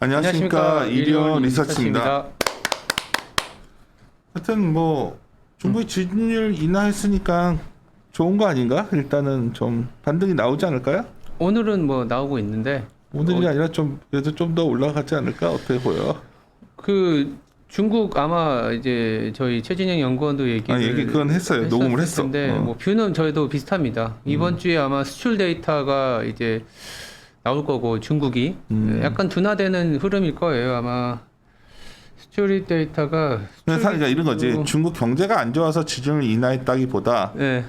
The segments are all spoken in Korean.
안녕하십니까. 일리온 리서치입니다. 하여튼 뭐 중국이 지준율 인하했으니까 좋은 거 아닌가? 일단은 좀 반등이 나오지 않을까요? 오늘은 뭐 나오고 있는데 오늘이 아니라 좀 그래도 좀 더 올라가지 않을까? 어떻게 보여? 그 중국 아마 이제 저희 최진영 연구원도 얘기 그건 했어요. 녹음을 했어. 근데 뭐 뷰는 저희도 비슷합니다. 이번 주에 아마 수출 데이터가 이제 나올 거고 중국이 약간 둔화되는 흐름일 거예요. 아마 수출 데이터가 그러니까 이런 거지. 중국 경제가 안 좋아서 지준을 인하했다기보다 네.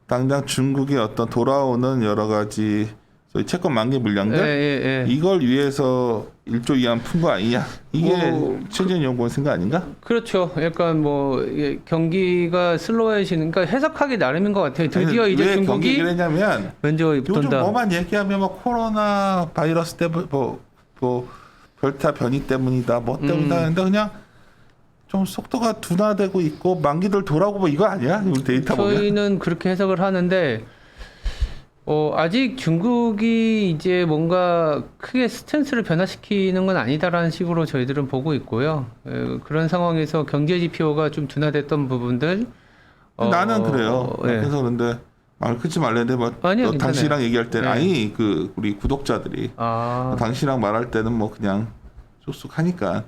당장 중국의 어떤 돌아오는 여러 가지 소위 채권 만기 물량들 이걸 위해서 1조 이하 푼 거 아니냐? 이게 최진 연구원 생각 아닌가? 그렇죠. 약간 뭐 이게 경기가 슬로우해지는, 그러니까 해석하기 나름인 것 같아요. 드디어 이제 왜 중국이 그러냐면 먼저 요즘 돈다. 뭐만 얘기하면 뭐 코로나 바이러스 때문에 뭐 델타 변이 때문이다, 뭐 때문이다 하는데 그냥 좀 속도가 둔화되고 있고 만기들 돌아오고 뭐 이거 아니야? 우리 데이터 보면. 저희는 그렇게 해석을 하는데 아직 중국이 이제 뭔가 크게 스탠스를 변화시키는 건 아니다라는 식으로 저희들은 보고 있고요. 그런 상황에서 경제 지표가 좀 둔화됐던 부분들 나는 그래요. 네. 그래서 그런데 말 끊지 말랬는데 뭐 아니요, 당신이랑 얘기할 때는 네. 아니 그 우리 구독자들이 당신이랑 말할 때는 뭐 그냥 쑥쑥 하니까.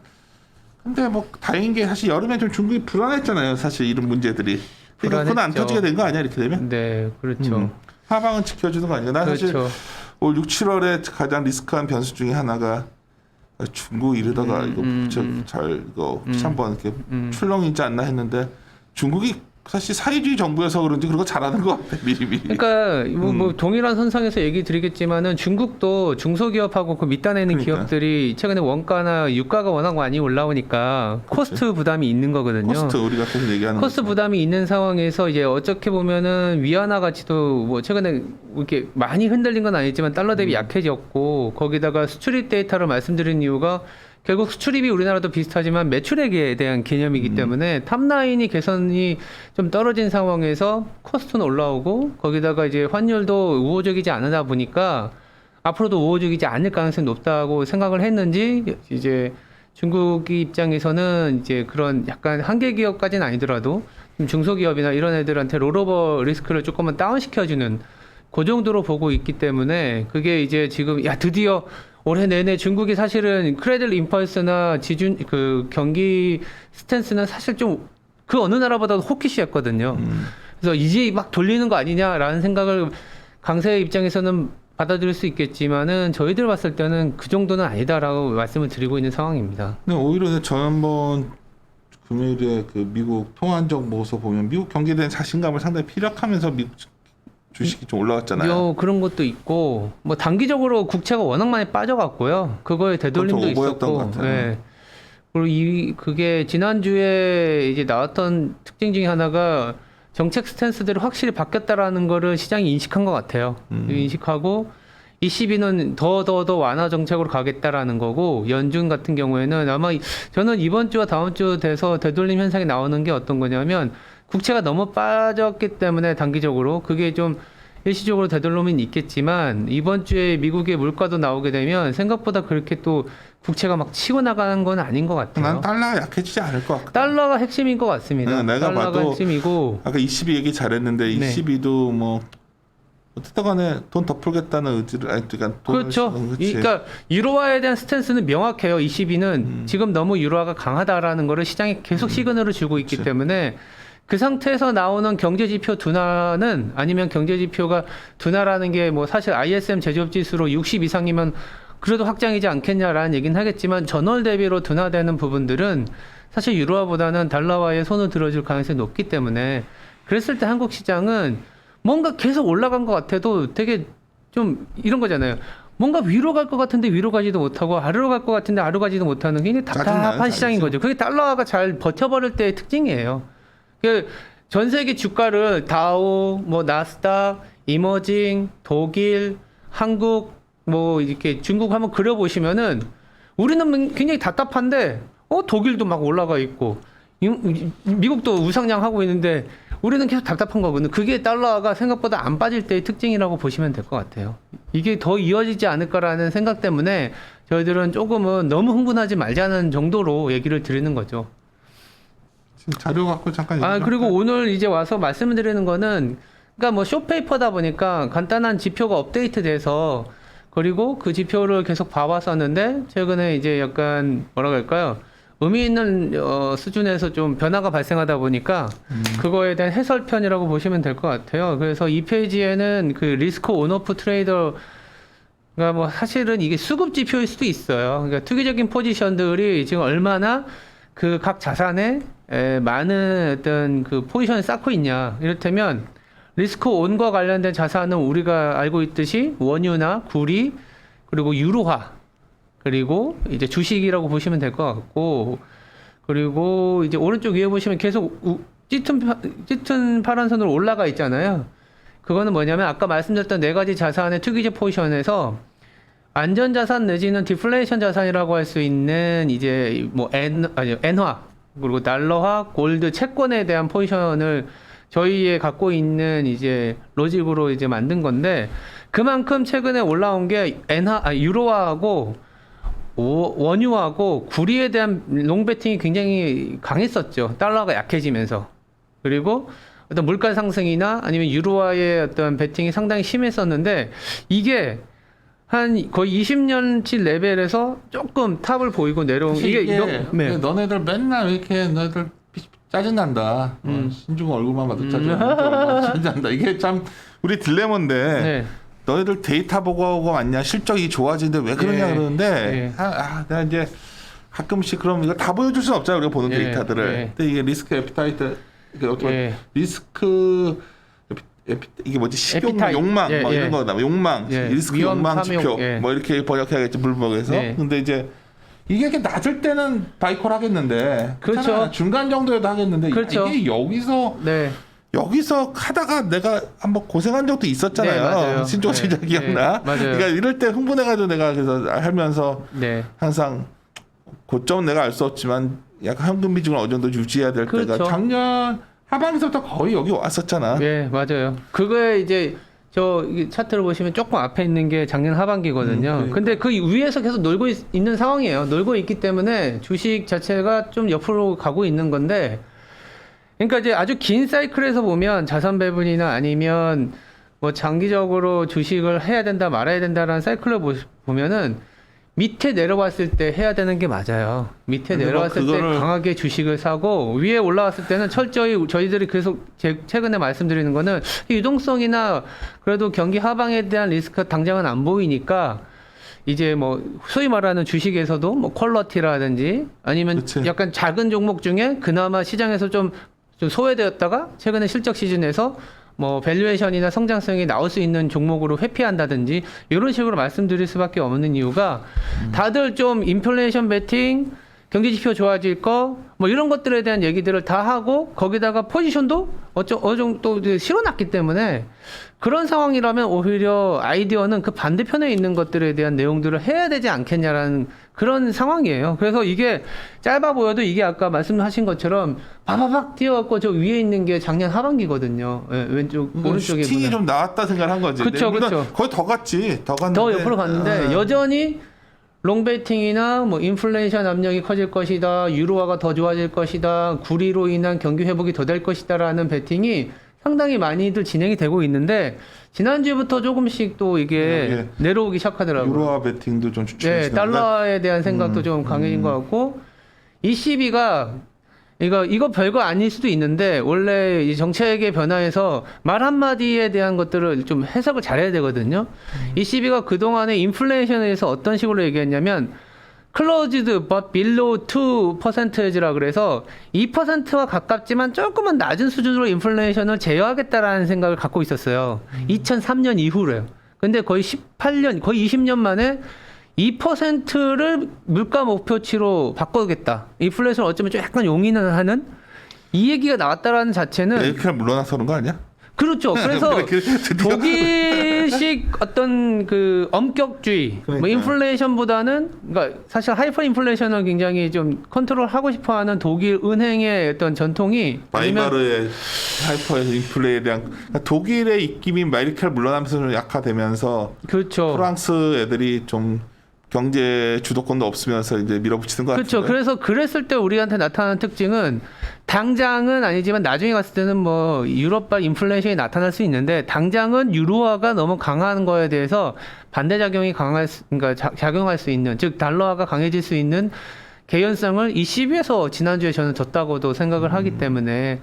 근데 뭐 다행인 게 사실 여름에 좀 중국이 불안했잖아요. 사실 이런 문제들이. 그러니까 그건 안 터지게 된 거 아니야 이렇게 되면? 네, 그렇죠. 하방은 지켜주는 거 아니야? 나 그렇죠. 사실 올 6, 7월에 가장 리스크한 변수 중에 하나가 중국 이러다가 이거 잘 이거 한번 이렇게 출렁이지 않나 했는데 중국이 사실 사회주의 정부여서 그런지 그런 거 잘하는 것 같아 미리미리. 그러니까 뭐 동일한 선상에서 얘기 드리겠지만은 중국도 중소기업하고 그 밑단에 있는 기업들이 최근에 원가나 유가가 워낙 많이 올라오니까 코스트 부담이 있는 거거든요. 코스트 우리가 계속 얘기하는 코스트 부담이 있는 상황에서 이제 어떻게 보면은 위안화 가치도 뭐 최근에 이렇게 많이 흔들린 건 아니지만 달러 대비 약해졌고 거기다가 수출입 데이터를 말씀드린 이유가 결국 수출입이 우리나라도 비슷하지만 매출액에 대한 개념이기 때문에 탑라인이 개선이 좀 떨어진 상황에서 코스트는 올라오고 거기다가 이제 환율도 우호적이지 않으다 보니까 앞으로도 우호적이지 않을 가능성이 높다고 생각을 했는지 이제 중국 입장에서는 이제 그런 약간 한계 기업까지는 아니더라도 중소기업이나 이런 애들한테 롤오버 리스크를 조금만 다운시켜주는 그 정도로 보고 있기 때문에 그게 이제 지금 드디어 올해 내내 중국이 사실은 크레딧 임펄스나 지준 그 경기 스탠스는 사실 좀 그 어느 나라보다도 호키시했거든요. 그래서 이제 막 돌리는 거 아니냐라는 생각을 강세 입장에서는 받아들일 수 있겠지만은 저희들 봤을 때는 그 정도는 아니다라고 말씀을 드리고 있는 상황입니다. 근데 오히려 지난번 금요일에 그 미국 통화안정 보고서 보면 미국 경기에 대한 자신감을 상당히 피력하면서 미국 주식이 좀 올라갔잖아요. 그런 것도 있고 뭐 단기적으로 국채가 워낙 많이 빠져갔고요. 그거에 되돌림도 있었고. 네. 그리고 그게 지난주에 이제 나왔던 특징 중에 하나가 정책 스탠스들이 확실히 바뀌었다라는 거를 시장이 인식한 것 같아요. 인식하고 ECB는 더 완화 정책으로 가겠다라는 거고 연준 같은 경우에는 아마 저는 이번 주와 다음 주 돼서 되돌림 현상이 나오는 게 어떤 거냐면 국채가 너무 빠졌기 때문에 단기적으로 그게 좀 일시적으로 되돌림은 있겠지만 이번 주에 미국의 물가도 나오게 되면 생각보다 그렇게 또 국채가 막 치고 나가는 건 아닌 것 같아요. 난 달러가 약해지지 않을 것 같아. 달러가 핵심인 것 같습니다. 내가 달러가 봐도 핵심이고 아까 ECB 얘기 잘했는데 ECB도 뭐 어쨌든 간에 돈 더 풀겠다는 의지를 그러니까 그렇죠. 그러니까 유로화에 대한 스탠스는 명확해요. ECB는 지금 너무 유로화가 강하다라는 거를 시장에 계속 시그널을 주고 있기 때문에 그 상태에서 나오는 경제지표 둔화는 아니면 경제지표가 둔화라는 게 뭐 사실 ISM 제조업 지수로 60 이상이면 그래도 확장이지 않겠냐라는 얘기는 하겠지만 전월 대비로 둔화되는 부분들은 사실 유로화보다는 달러화에 손을 들어줄 가능성이 높기 때문에 그랬을 때 한국 시장은 뭔가 계속 올라간 것 같아도 되게 좀 이런 거잖아요. 뭔가 위로 갈 것 같은데 위로 가지도 못하고 아래로 갈 것 같은데 아래로 가지도 못하는 굉장히 답답한 시장인 거죠. 그게 달러화가 잘 버텨버릴 때의 특징이에요. 전 세계 주가를 다우, 뭐 나스닥, 이머징, 독일, 한국, 뭐 이렇게 중국 한번 그려보시면은 우리는 굉장히 답답한데 독일도 막 올라가 있고 미국도 우상향 하고 있는데 우리는 계속 답답한 거거든요. 그게 달러가 생각보다 안 빠질 때의 특징이라고 보시면 될 것 같아요. 이게 더 이어지지 않을까라는 생각 때문에 저희들은 조금은 너무 흥분하지 말자는 정도로 얘기를 드리는 거죠. 지금 자료 갖고 잠깐 그리고 오늘 이제 와서 말씀드리는 거는 그러니까 뭐 쇼페이퍼다 보니까 간단한 지표가 업데이트돼서 그리고 그 지표를 계속 봐왔었는데 최근에 이제 약간 뭐라고 할까요? 의미 있는 수준에서 좀 변화가 발생하다 보니까 그거에 대한 해설편이라고 보시면 될 것 같아요. 그래서 이 페이지에는 그 리스크 온오프 트레이더 그러니까 뭐 사실은 이게 수급 지표일 수도 있어요. 그러니까 투기적인 포지션들이 지금 얼마나 그 각 자산에 많은 어떤 그 포지션을 쌓고 있냐. 이를테면 리스크 온과 관련된 자산은 우리가 알고 있듯이 원유나 구리 그리고 유로화 그리고 이제 주식이라고 보시면 될 것 같고 그리고 이제 오른쪽 위에 보시면 계속 짙은 파란 선으로 올라가 있잖아요. 그거는 뭐냐면 아까 말씀드렸던 네 가지 자산의 투기적 포지션에서 안전자산 내지는 디플레이션 자산이라고 할 수 있는 이제 뭐 엔화 그리고 달러화, 골드, 채권에 대한 포지션을 저희의 갖고 있는 이제 로직으로 이제 만든 건데 그만큼 최근에 올라온 게 유로화하고 원유하고 구리에 대한 롱베팅이 굉장히 강했었죠. 달러가 약해지면서. 그리고 어떤 물가 상승이나 아니면 유로화의 어떤 베팅이 상당히 심했었는데 이게 한 거의 20년치 레벨에서 조금 탑을 보이고 내려온 네. 너네들 맨날 왜 이렇게 너희들 짜증난다. 신중 얼굴만 봐도 짜증난다. 이게 참 우리 딜레마인데 네. 너희들 데이터 보고가 왔냐 실적이 좋아지는데 왜 그러냐 그러는데 내가 이제 가끔씩 그럼 이거 다 보여줄 수는 없잖아 우리가 보는 데이터들을. 근데 이게 리스크 에피타이트 리스크 이게 뭐지 식욕 욕망 뭐 이런 거다 욕망 리스크 욕망 지표 뭐 이렇게 번역해야겠지 물먹에서. 근데 이제 이게 이렇게 낮을 때는 바이콜 하겠는데 그렇죠. 중간 정도에도 하겠는데 그렇죠. 이게 여기서 하다가 내가 한번 고생한 적도 있었잖아요. 신종 시작 기억나? 그러니까 이럴 때 흥분해가지고 내가 그래서 하면서 항상 고점은 내가 알 수 없지만 약간 현금 비중을 어느 정도 유지해야 될 때가 작년 하반기부터 거의 여기 왔었잖아. 네, 맞아요. 그거에 이제 저 차트를 보시면 조금 앞에 있는 게 작년 하반기거든요. 그러니까. 근데 그 위에서 계속 놀고 있는 상황이에요. 놀고 있기 때문에 주식 자체가 좀 옆으로 가고 있는 건데, 그러니까 이제 아주 긴 사이클에서 보면 자산 배분이나 아니면 뭐 장기적으로 주식을 해야 된다 말아야 된다라는 사이클을 보면은 밑에 내려왔을 때 해야 되는 게 맞아요. 밑에 내려왔을 때 강하게 주식을 사고 위에 올라왔을 때는 철저히 저희들이 계속 최근에 말씀드리는 거는 유동성이나 그래도 경기 하방에 대한 리스크가 당장은 안 보이니까 이제 뭐 소위 말하는 주식에서도 뭐 퀄러티라든지 아니면 약간 작은 종목 중에 그나마 시장에서 좀 소외되었다가 최근에 실적 시즌에서 뭐 밸류에이션이나 성장성이 나올 수 있는 종목으로 회피한다든지 이런 식으로 말씀드릴 수밖에 없는 이유가 다들 좀 인플레이션 베팅, 경제 지표 좋아질 거 뭐 이런 것들에 대한 얘기들을 다 하고 거기다가 포지션도 어느 정도 실어놨기 때문에 그런 상황이라면 오히려 아이디어는 그 반대편에 있는 것들에 대한 내용들을 해야 되지 않겠냐라는 그런 상황이에요. 그래서 이게 짧아 보여도 이게 아까 말씀하신 것처럼 바바박 뛰어갖고 저 위에 있는 게 작년 하반기거든요. 왼쪽 오른쪽에 슈팅이 좀 나왔다 생각한 거지. 그렇죠. 거의 더 갔지. 더 갔는데 더 옆으로 갔는데 여전히 롱베이팅이나 뭐 인플레이션 압력이 커질 것이다, 유로화가 더 좋아질 것이다, 구리로 인한 경기 회복이 더 될 것이다라는 베팅이 상당히 많이들 진행이 되고 있는데 지난주부터 조금씩 또 이게 내려오기 시작하더라고요. 유로화 베팅도 좀 추천해. 달러에 대한 생각도 좀 강해진 것 같고 ECB가 이거 별거 아닐 수도 있는데 원래 이 정책의 변화에서 말 한마디에 대한 것들을 좀 해석을 잘해야 되거든요. ECB가 그동안에 인플레이션에 대해서 어떤 식으로 얘기했냐면 closed but below 2%라 그래서 2%와 가깝지만 조금은 낮은 수준으로 인플레이션을 제어하겠다라는 생각을 갖고 있었어요. 2003년 이후로요. 근데 거의 18년, 거의 20년 만에 2%를 물가 목표치로 바꾸겠다. 인플레이션을 어쩌면 좀 약간 용인을 하는 이 얘기가 나왔다라는 자체는 메르켈 물러나서 그런 거 아니야? 그렇죠. 그래서 독일식 어떤 그 엄격주의, 뭐 인플레이션보다는 그러니까 사실 하이퍼 인플레이션을 굉장히 좀 컨트롤하고 싶어하는 독일 은행의 어떤 전통이 바이마르의 하이퍼 인플레에 대한 그러니까 독일의 입김이 메르켈 물러나면서 좀 약화되면서 그렇죠. 프랑스 애들이 좀 경제 주도권도 없으면서 이제 밀어붙이는 것 그렇죠. 같은데. 그래서 그랬을 때 우리한테 나타나는 특징은 당장은 아니지만 나중에 갔을 때는 뭐 유럽발 인플레이션이 나타날 수 있는데 당장은 유로화가 너무 강한 거에 대해서 반대작용이 그러니까 작용할 수 있는, 즉 달러화가 강해질 수 있는 개연성을 이 시비에서 지난주에 저는 졌다고도 생각을 하기 때문에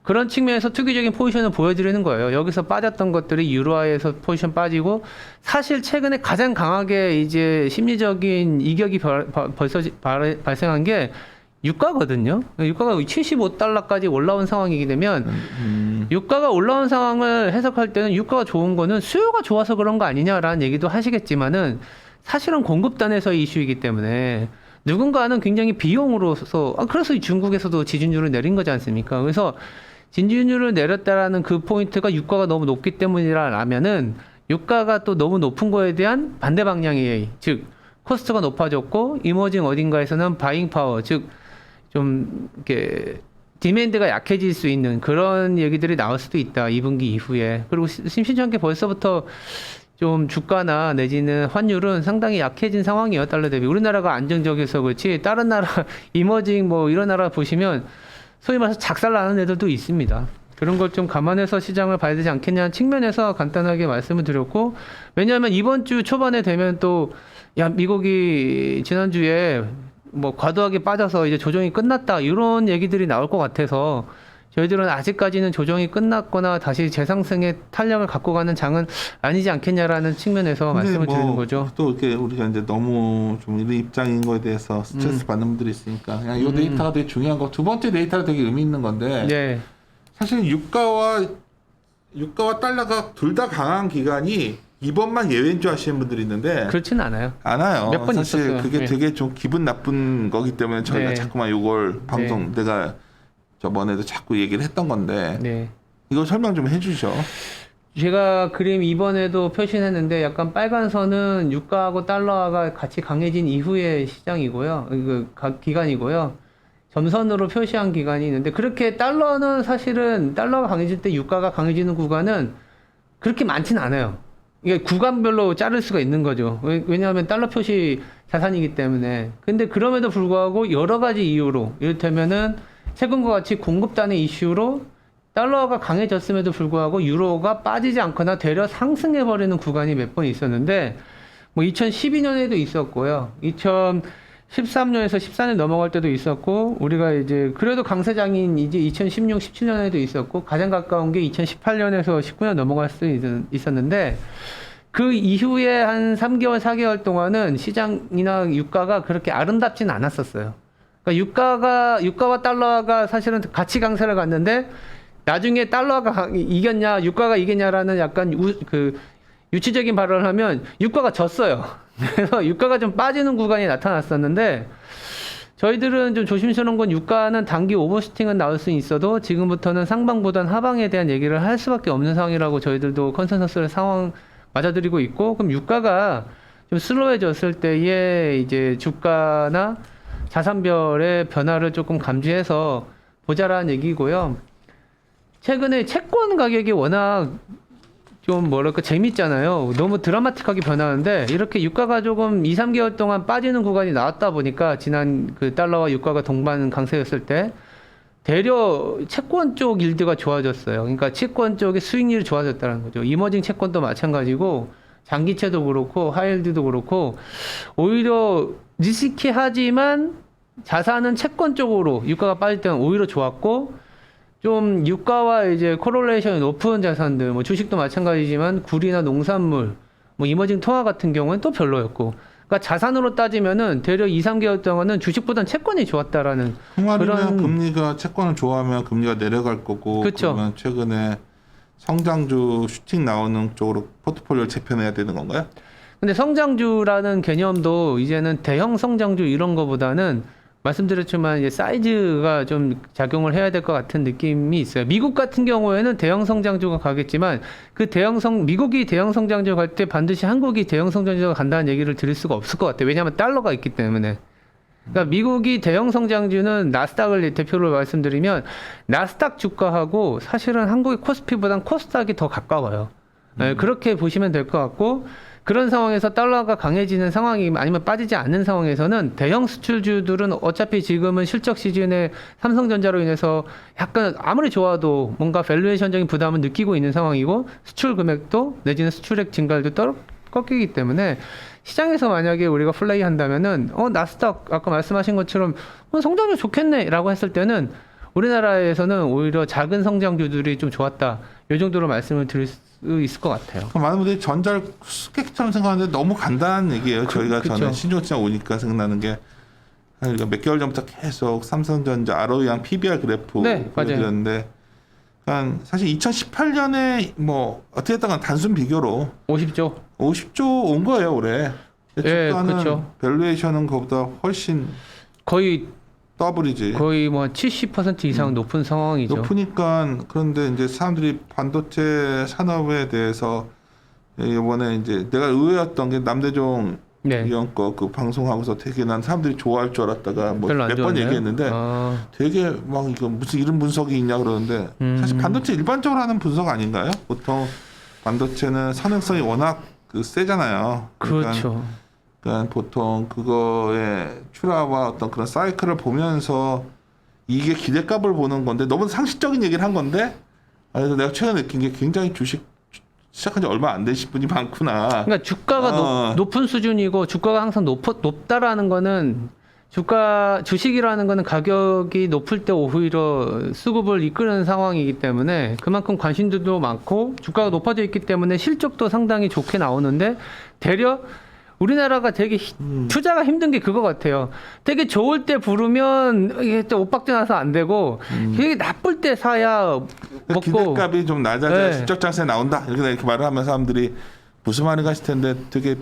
그런 측면에서 투기적인 포지션을 보여드리는 거예요. 여기서 빠졌던 것들이 유로화에서 포지션 빠지고, 사실 최근에 가장 강하게 이제 심리적인 이격이 벌써 발생한 게 유가거든요. 유가가 75달러까지 올라온 상황이게 되면 유가가 올라온 상황을 해석할 때는 유가가 좋은 거는 수요가 좋아서 그런 거 아니냐라는 얘기도 하시겠지만은 사실은 공급단에서의 이슈이기 때문에 누군가는 굉장히 비용으로서 그래서 중국에서도 지준율을 내린 거지 않습니까? 그래서 지준율을 내렸다라는 그 포인트가 유가가 너무 높기 때문이라면은 유가가 또 너무 높은 거에 대한 반대 방향이에요. 즉 코스트가 높아졌고 이머징 어딘가에서는 바잉 파워, 즉 좀 이렇게 디맨드가 약해질 수 있는 그런 얘기들이 나올 수도 있다. 2분기 이후에. 그리고 심심찮게 벌써부터 좀 주가나 내지는 환율은 상당히 약해진 상황이에요. 달러 대비. 우리나라가 안정적이어서 그렇지 다른 나라 이머징 뭐 이런 나라 보시면 소위 말해서 작살나는 애들도 있습니다. 그런 걸 좀 감안해서 시장을 봐야 되지 않겠냐는 측면에서 간단하게 말씀을 드렸고, 왜냐하면 이번 주 초반에 되면 또 미국이 지난주에 뭐 과도하게 빠져서 이제 조정이 끝났다 이런 얘기들이 나올 것 같아서 저희들은 아직까지는 조정이 끝났거나 다시 재상승의 탄력을 갖고 가는 장은 아니지 않겠냐라는 측면에서 말씀을 드리는 거죠. 또 이렇게 우리가 이제 너무 좀 이런 입장인 거에 대해서 스트레스 받는 분들이 있으니까 그냥 이 데이터가 되게 중요한 거. 두 번째 데이터가 되게 의미 있는 건데 네. 사실 유가와 달러가 둘 다 강한 기간이 이번만 예외인 줄 아시는 분들이 있는데 그렇진 않아요. 않아요. 몇 번 사실 있었어요. 그게 네. 되게 좀 기분 나쁜 거기 때문에 저희가 네. 자꾸만 이걸 방송 내가 저번에도 자꾸 얘기를 했던 건데 네. 이거 설명 좀 해주죠. 제가 그림 이번에도 표시했는데 약간 빨간 선은 유가하고 달러가 같이 강해진 이후의 시장이고요. 기간이고요. 점선으로 표시한 기간이 있는데 그렇게 달러는 사실은 달러가 강해질 때 유가가 강해지는 구간은 그렇게 많진 않아요. 이게 구간별로 자를 수가 있는 거죠. 왜냐하면 달러 표시 자산이기 때문에. 근데 그럼에도 불구하고 여러 가지 이유로, 이를테면은 최근과 같이 공급단의 이슈로 달러가 강해졌음에도 불구하고 유로가 빠지지 않거나 되려 상승해버리는 구간이 몇 번 있었는데, 뭐 2012년에도 있었고요. 2013년에서 14년 넘어갈 때도 있었고, 우리가 이제 그래도 강세장인 이제 2016, 17년에도 있었고, 가장 가까운 게 2018년에서 19년 넘어갈 수 있었는데, 그 이후에 한 3개월, 4개월 동안은 시장이나 유가가 그렇게 아름답진 않았었어요. 그러니까 유가와 달러가 사실은 같이 강세를 갔는데, 나중에 달러가 이겼냐, 유가가 이겼냐라는 약간 유치적인 발언을 하면 유가가 졌어요. 그래서 유가가 좀 빠지는 구간이 나타났었는데, 저희들은 좀 조심스러운 건 유가는 단기 오버슈팅은 나올 수 있어도 지금부터는 상방보단 하방에 대한 얘기를 할 수밖에 없는 상황이라고 저희들도 컨센서스를 상황 맞아들이고 있고, 그럼 유가가 좀 슬로해졌을 때에 이제 주가나 자산별의 변화를 조금 감지해서 보자라는 얘기고요. 최근에 채권 가격이 워낙 좀 뭐랄까 재밌잖아요. 너무 드라마틱하게 변하는데 이렇게 유가가 조금 2, 3개월 동안 빠지는 구간이 나왔다 보니까 지난 그 달러와 유가가 동반 강세였을 때 되려 채권 쪽 일드가 좋아졌어요. 그러니까 채권 쪽의 수익률이 좋아졌다는 거죠. 이머징 채권도 마찬가지고 장기채도 그렇고 하이힐드도 그렇고 오히려 리스키하지만 자산은 채권 쪽으로 유가가 빠질 때는 오히려 좋았고, 좀 유가와 이제 코롤레이션이 높은 자산들, 뭐 주식도 마찬가지지만 구리나 농산물, 뭐 이머징 통화 같은 경우는 또 별로였고, 그러니까 자산으로 따지면은 되려 2, 3개월 동안은 주식보단 채권이 좋았다라는 그 말이면 그런. 금리가 채권을 좋아하면 금리가 내려갈 거고, 그쵸. 그러면 최근에 성장주 슈팅 나오는 쪽으로 포트폴리오를 재편해야 되는 건가요? 근데 성장주라는 개념도 이제는 대형 성장주 이런 거보다는 말씀드렸지만 이제 사이즈가 좀 작용을 해야 될 것 같은 느낌이 있어요. 미국 같은 경우에는 대형 성장주가 가겠지만 미국이 대형 성장주 갈 때 반드시 한국이 대형 성장주가 간다는 얘기를 드릴 수가 없을 것 같아요. 왜냐하면 달러가 있기 때문에. 그러니까 미국이 대형 성장주는 나스닥을 대표로 말씀드리면 나스닥 주가하고 사실은 한국의 코스피보단 코스닥이 더 가까워요. 네, 그렇게 보시면 될 것 같고, 그런 상황에서 달러가 강해지는 상황이 아니면 빠지지 않는 상황에서는 대형 수출주들은 어차피 지금은 실적 시즌에 삼성전자로 인해서 약간 아무리 좋아도 뭔가 밸류에이션적인 부담을 느끼고 있는 상황이고 수출 금액도 내지는 수출액 증가율도 꺾이기 때문에 시장에서 만약에 우리가 플레이 한다면은 나스닥 아까 말씀하신 것처럼 성장률 좋겠네라고 했을 때는 우리나라에서는 오히려 작은 성장주들이 좀 좋았다. 이 정도로 말씀을 드릴 수 있을 것 같아요. 많은 분들이 전자를 수수께끼처럼 생각하는데 너무 간단한 얘기예요. 저희가 그쵸. 저는 신종시장 오니까 생각나는 게 몇 개월 전부터 계속 삼성전자 ROE랑 PBR 그래프 네, 보여드렸는데 그러니까 사실 2018년에 뭐 어떻게 했다가 단순 비교로 50조 온 거예요 올해. 예, 주가는 그쵸. 밸류에이션은 그보다 훨씬 거의 더블이지. 뭐 70% 이상 높은 상황이죠. 높으니까 그런데 이제 사람들이 반도체 산업에 대해서 이번에 이제 내가 의외였던 게 남대종 네. 이런 거 그 방송하고서 되게 난 사람들이 좋아할 줄 알았다가 뭐 별로 안 몇 번 좋았나요? 얘기했는데 되게 막 이거 무슨 이런 분석이 있냐 그러는데 사실 반도체 일반적으로 하는 분석 아닌가요? 보통 반도체는 산업성이 워낙 세잖아요. 그렇죠. 그러니까 보통 그거의 출하와 어떤 그런 사이클을 보면서 이게 기대값을 보는 건데 너무 상식적인 얘기를 한 건데 그래서 내가 최근에 느낀 게 굉장히 주식 시작한 지 얼마 안 되신 분이 많구나. 그러니까 주가가 높은 수준이고 주가가 항상 높다라는 거는 주식이라는 거는 가격이 높을 때 오히려 수급을 이끄는 상황이기 때문에 그만큼 관심도도 많고 주가가 높아져 있기 때문에 실적도 상당히 좋게 나오는데 되려 우리나라가 되게 투자가 힘든 게 그거 같아요. 되게 좋을 때 부르면 이게 또 엇박자 나서 안 되고 되게 나쁠 때 사야 먹고 기대값이 좀 낮아져야 네. 실적 장세에 나온다 이렇게 말을 하면 사람들이 무슨 말인가 하실 텐데 되게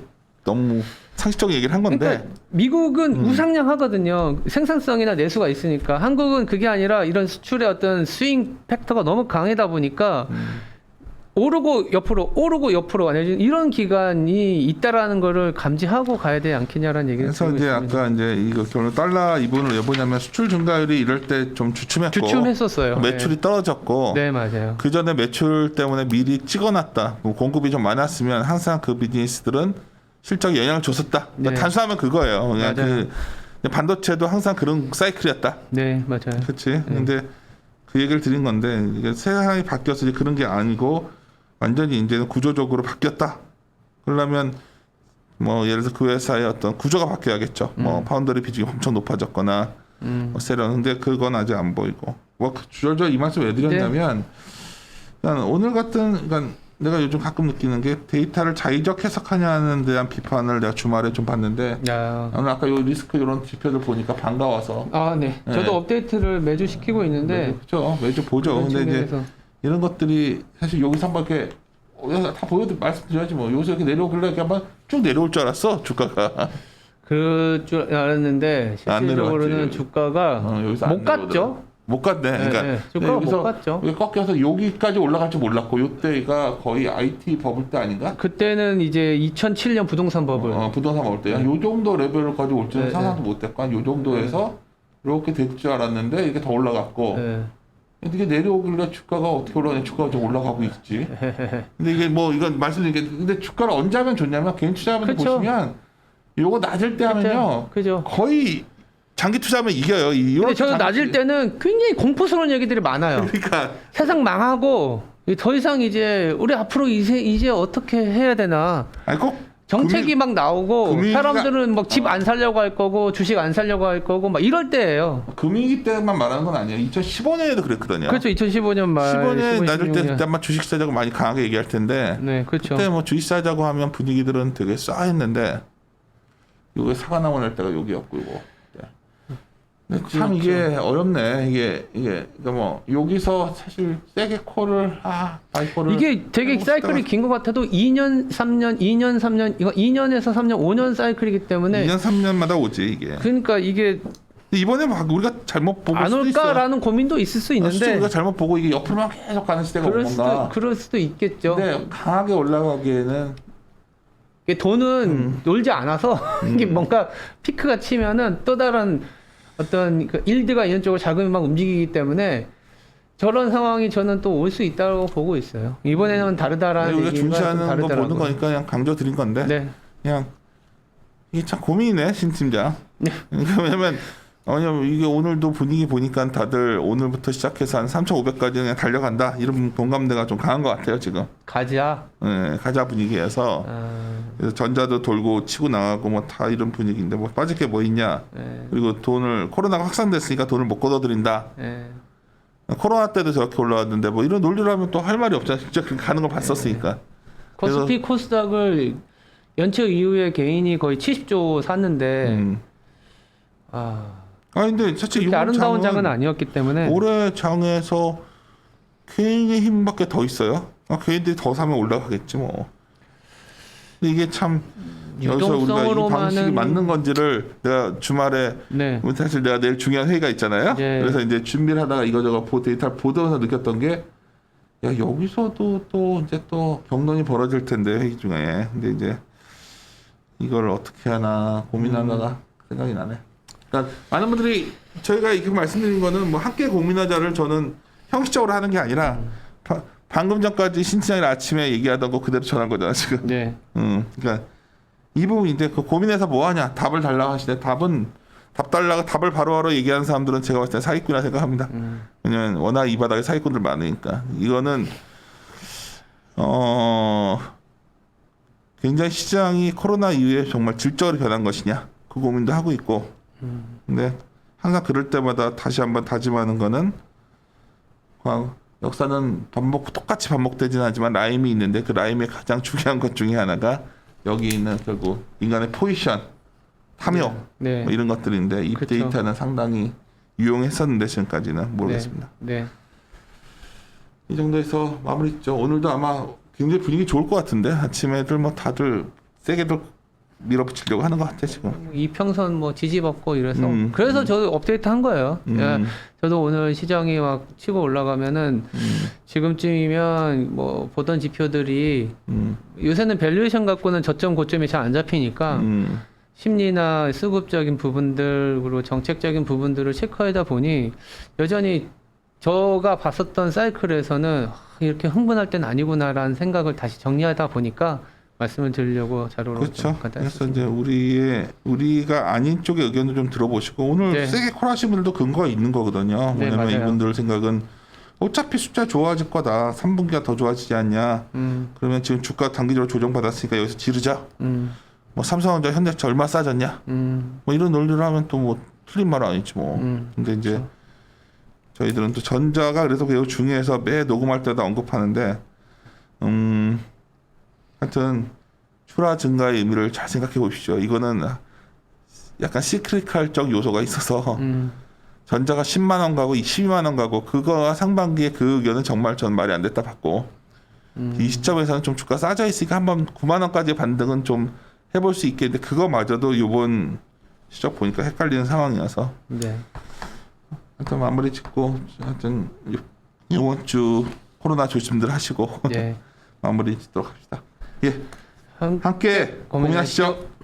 너무 상식적인 얘기를 한 건데 그러니까 미국은 우상향하거든요. 생산성이나 내수가 있으니까. 한국은 그게 아니라 이런 수출의 어떤 스윙 팩터가 너무 강하다 보니까 오르고 옆으로 이런 기간이 있다라는 거를 감지하고 가야 되지 않겠냐라는 얘기를 그래서 드리고 이제 있습니다. 아까 이제 이거 결론 달러 이분을 왜 보냐면 수출 증가율이 이럴 때 좀 주춤했었어요. 매출이 떨어졌고 네, 맞아요. 그 전에 매출 때문에 미리 찍어놨다 뭐 공급이 좀 많았으면 항상 그 비즈니스들은 실적에 영향을 줬었다. 그러니까 네. 단순하면 그거예요. 그냥 맞아요. 반도체도 항상 그런 사이클이었다. 네, 맞아요. 그렇지. 근데 그 얘기를 드린 건데 이게 세상이 바뀌어서 이제 그런 게 아니고 완전히 이제는 구조적으로 바뀌었다. 그러려면 뭐 예를 들어 그 회사의 어떤 구조가 바뀌어야겠죠. 뭐 파운더리 비중이 엄청 높아졌거나 뭐 세련. 근데 그건 아직 안 보이고. 뭐 주저절 이 말씀 왜 드렸냐면 그러니까 오늘 같은 그러니까 내가 요즘 가끔 느끼는 게 데이터를 자의적 해석하냐는 대한 비판을 내가 주말에 좀 봤는데 오늘 아까 요 리스크 이런 지표들 보니까 반가워서 네. 네. 저도 업데이트를 매주 시키고 있는데 그렇죠. 매주 보죠. 근데 이제 이런 것들이 사실 여기서 한번 이렇게 다 말씀드려야지 뭐 여기서 이렇게 내려오길래 이렇게 한번 쭉 내려올 줄 알았어 주가가. 그 줄 알았는데 실질적으로는 내려왔지. 주가가 여기서 못 갔죠. 못 갔네. 그러니까 네, 주가가 못 갔죠. 여기 꺾여서 여기까지 올라갈 줄 몰랐고 이때가 거의 IT 버블 때 아닌가? 그때는 이제 2007년 부동산 버블. 부동산 버블 때야. 요 정도 레벨까지 올 줄은 네, 상상도 못했고 한 요 정도에서 이렇게 될 줄 알았는데 이게 더 올라갔고. 네. 이게 내려오길래 주가가 어떻게 올라가냐? 주가가 좀 올라가고 있지. 근데 이게 뭐 이건 말씀드린 게 근데 주가를 언제 하면 좋냐면 개인 투자자분들 그쵸. 보시면 요거 낮을 때 하면요 그죠. 거의 장기 투자하면 이겨요. 근데 저도 낮을 때는 굉장히 공포스러운 얘기들이 많아요. 그러니까 세상 망하고 더 이상 이제 우리 앞으로 이제 어떻게 해야 되나. 아니 꼭 정책이 막 나오고 금융위기가- 사람들은 막 집 안 살려고 할 거고 주식 안 살려고 할 거고 막 이럴 때예요. 금융위기 때만 말하는 건 아니에요. 2015년에도 그랬거든요. 그렇죠. 2015년 말. 15년 낮을 때 16년. 그때 아마 주식 사자고 많이 강하게 얘기할 텐데 네, 그렇죠. 그때 뭐 주식 사자고 하면 분위기들은 되게 싸했는데 요게 사과 나무 날 때가 여기였고 이거. 근데 참 이게 어렵네. 이게 그러니까 뭐 여기서 사실 세게 콜을 바이콜을 이게 되게 해보고 사이클이 싶다가 긴 것 같아도 2년, 3년 이거 2년에서 3년, 5년 사이클이기 때문에 2년 3년마다 오지 이게. 그러니까 이게 근데 이번에 막 우리가 잘못 보고 안 수도 있어요. 올까라는 고민도 있을 수 있는데 우리가 잘못 보고 이게 옆으로만 계속 가는 시대가 온 건가. 그럴 수도 있겠죠. 근데 강하게 올라가기에는 이게 돈은 놀지 않아서 이게 뭔가 피크가 치면은 또 다른 어떤 그 일드가 이런 쪽으로 자금이 막 움직이기 때문에 저런 상황이 저는 또 올 수 있다고 보고 있어요. 이번에는 다르다라는 우리가 얘기가 좀 중시하는 거 다르더라고요. 보는 거니까 그냥 강조 드린 건데 네. 그냥 이게 참 고민이네 신 팀장. 네. 왜냐면 이게 오늘도 분위기 보니까 다들 오늘부터 시작해서 한 3,500까지 그냥 달려간다 이런 공감대가 좀 강한 것 같아요 지금. 가자. 네, 가자 분위기에서 그래서 전자도 돌고 치고 나가고 뭐 다 이런 분위기인데 뭐 빠질 게 뭐 있냐. 네. 그리고 돈을 코로나가 확산됐으니까 돈을 못 걷어들인다. 네. 코로나 때도 저렇게 올라왔는데 뭐 이런 논리를 하면 또 할 말이 없잖아. 진짜 그렇게 가는 걸 봤었으니까. 코스피 코스닥을 연체 이후에 개인이 거의 70조 샀는데 근데 사실 그렇게 이번 아름다운 장은 장은 아니었기 때문에 올해 장에서 개인의 힘밖에 더 있어요. 개인들이 더 사면 올라가겠지 뭐. 근데 이게 참 여기서 우리가 이 방식이 맞는 건지를 내가 주말에 네. 사실 내가 내일 중요한 회의가 있잖아요. 네. 그래서 이제 준비를 하다가 이거저거 데이터를 보면서 느꼈던 게 야 여기서도 또 이제 또 경론이 벌어질 텐데 회의 중에. 근데 이제 이걸 어떻게 하나 고민하다가 생각이 나네. 그러니까 많은 분들이 저희가 이렇게 말씀드린 거는 뭐 함께 고민하자를 저는 형식적으로 하는 게 아니라 방금 전까지 신팀장이랑 아침에 얘기하던 거 그대로 전한 거잖아 지금. 네. 그러니까 이 부분인데 그 고민해서 뭐 하냐 답을 달라고 하시네. 답 달라고 답을 바로바로 얘기하는 사람들은 제가 봤을 때 사기꾼이라 생각합니다. 왜냐면 워낙 이 바닥에 사기꾼들 많으니까. 이거는 굉장히 시장이 코로나 이후에 정말 질적으로 변한 것이냐 그 고민도 하고 있고. 근데 항상 그럴 때마다 다시 한번 다짐하는 거는 역사는 똑같이 반복되진 않지만 라임이 있는데 그 라임의 가장 중요한 것 중에 하나가 여기 있는 결국 인간의 포지션, 탐욕 네. 뭐 이런 것들인데 이 그쵸. 데이터는 상당히 유용했었는데 지금까지는 모르겠습니다. 네. 이 정도에서 마무리 짓죠. 오늘도 아마 굉장히 분위기 좋을 것 같은데 아침에 애들 뭐 다들 세게들 밀어붙이려고 하는 것 같아 지금. 이평선 뭐 지지받고 이래서 그래서 저도 업데이트 한 거예요. 야, 저도 오늘 시장이 막 치고 올라가면은 지금쯤이면 뭐 보던 지표들이 요새는 밸류에이션 갖고는 저점 고점이 잘 안 잡히니까 심리나 수급적인 부분들 그리고 정책적인 부분들을 체크하다 보니 여전히 저가 봤었던 사이클에서는 이렇게 흥분할 땐 아니구나라는 생각을 다시 정리하다 보니까 말씀을 드리려고 자료로 그렇죠. 그래서 이제 우리가 아닌 쪽의 의견도 좀 들어보시고 오늘 네. 세게 콜하신 분들도 근거가 있는 거거든요. 네, 왜냐면 맞아요. 이분들 생각은 어차피 숫자 좋아질 거다. 3분기가 더 좋아지지 않냐. 그러면 지금 주가 단기적으로 조정받았으니까 여기서 지르자. 뭐 삼성전자, 현대차 얼마 싸졌냐. 뭐 이런 논리를 하면 또 뭐 틀린 말은 아니지 뭐. 근데 이제 그렇죠. 저희들은 또 전자가 그래서 매우 중요해서 매 녹음할 때도 언급하는데 하여튼 출하 증가의 의미를 잘 생각해 보십시오. 이거는 약간 시크릿할적 요소가 있어서 전자가 10만 원 가고 12만 원 가고 그거가 상반기에 그 의견은 정말 전 말이 안 됐다 봤고 이 시점에서는 좀 주가 싸져 있으니까 한번 9만 원까지 반등은 좀 해볼 수 있겠는데 그거마저도 이번 시적 보니까 헷갈리는 상황이어서 네. 하여튼 마무리 짓고 하여튼 이번 주 코로나 조심들 하시고 네. 마무리 짓도록 합시다. 예, 함- 함께 고민하시죠.